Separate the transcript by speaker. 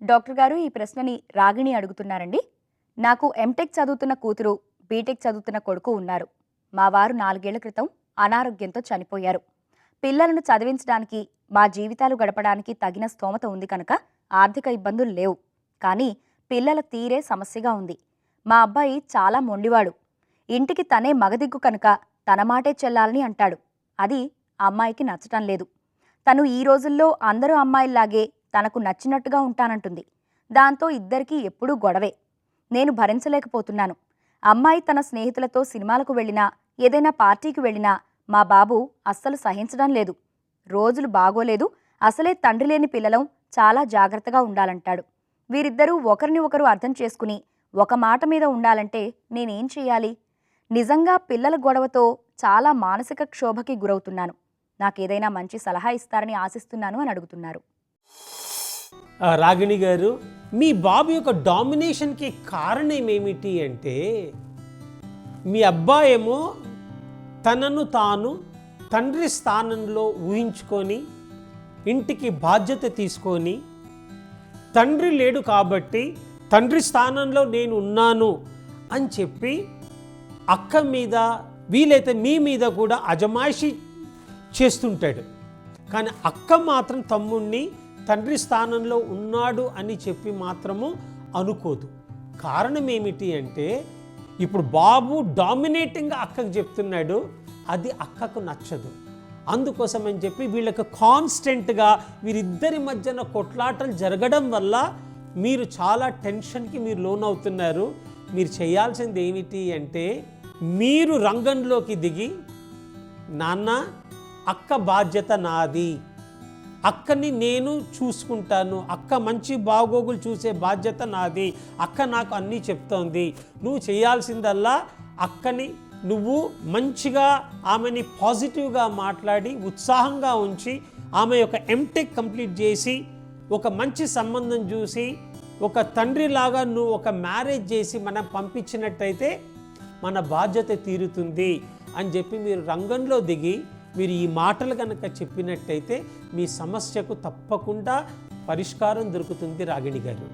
Speaker 1: Doctor గారు ఈ ప్రశ్నని రాగిణి అడుగుతున్నారండి. నాకు ఎంటెక్ చదువుతున్న కూతురు, బీటెక్ చదువుతున్న కొడుకు ఉన్నారు. మా వారు 4 ఏళ్ల క్రితం అనారోగ్యంతో చనిపోయారు. పిల్లలను చదివించడానికి, మా జీవితాలు గడపడానికి తగిన స్తోమత ఉంది కనుక ఆర్థిక ఇబ్బందులు లేవు. కానీ పిల్లల తీరే సమస్యగా ఉంది. మా అబ్బాయి చాలా మొండివాడు. ఇంటికి తనే మగదిగ్గు కనుక తన మాటే చెల్లాలని అంటాడు. అది అమ్మాయికి నచ్చటం లేదు. తను ఈ రోజుల్లో అందరూ అమ్మాయిల్లాగే తనకు నచ్చినట్టుగా ఉంటానంటుంది. దాంతో ఇద్దరికీ ఎప్పుడూ గొడవే. నేను భరించలేకపోతున్నాను. అమ్మాయి తన స్నేహితులతో సినిమాలకు వెళ్ళినా, ఏదైనా పార్టీకి వెళ్ళినా మా బాబు అస్సలు సహించడం లేదు. రోజులు బాగోలేదు, అసలే తండ్రి లేని పిల్లలం, చాలా జాగ్రత్తగా ఉండాలంటాడు. వీరిద్దరూ ఒకరిని ఒకరు అర్థం చేసుకుని ఒక మాట మీద ఉండాలంటే నేనేం చెయ్యాలి? నిజంగా పిల్లల గొడవతో చాలా మానసిక క్షోభకి గురవుతున్నాను. నాకేదైనా మంచి సలహా ఇస్తారని ఆశిస్తున్నాను అని అడుగుతున్నారు.
Speaker 2: రాగిణి గారు, మీ బాబు యొక్క డామినేషన్కి కారణం ఏమిటి అంటే, మీ అబ్బాయేమో తనను తాను తండ్రి స్థానంలో ఊహించుకొని ఇంటికి బాధ్యత తీసుకొని, తండ్రి లేడు కాబట్టి తండ్రి స్థానంలో నేను ఉన్నాను అని చెప్పి అక్క మీద వీలైతే మీ మీద కూడా అజమాయిషి చేస్తుంటాడు. కానీ అక్క మాత్రం తమ్ముణ్ణి తండ్రి స్థానంలో ఉన్నాడు అని చెప్పి మాత్రము అనుకోదు. కారణం ఏమిటి అంటే, ఇప్పుడు బాబు డామినేటింగ్గా అక్కకు చెప్తున్నాడు, అది అక్కకు నచ్చదు. అందుకోసం అని చెప్పి వీళ్ళకి కాన్స్టెంట్గా వీరిద్దరి మధ్యన కొట్లాటలు జరగడం వల్ల మీరు చాలా టెన్షన్కి మీరు లోనవుతున్నారు. మీరు చేయాల్సింది ఏమిటి అంటే, మీరు రంగంలోకి దిగి, నాన్న అక్క బాధ్యత నాది, అక్కని నేను చూసుకుంటాను, అక్క మంచి బాగోగులు చూసే బాధ్యత నాది, అక్క నాకు అన్నీ చెప్తోంది, నువ్వు చేయాల్సిందల్లా అక్కని నువ్వు మంచిగా ఆమెని పాజిటివ్గా మాట్లాడి ఉత్సాహంగా ఉంచి ఆమె యొక్క ఎంటెక్ కంప్లీట్ చేసి ఒక మంచి సంబంధం చూసి ఒక తండ్రిలాగా నువ్వు ఒక మ్యారేజ్ చేసి మనం పంపించినట్టయితే మన బాధ్యత తీరుతుంది అని చెప్పి మీరు రంగంలో దిగి మీరు ఈ మాటలు కనుక చెప్పినట్టయితే మీ సమస్యకు తప్పకుండా పరిష్కారం దొరుకుతుంది రాగిణి గారు.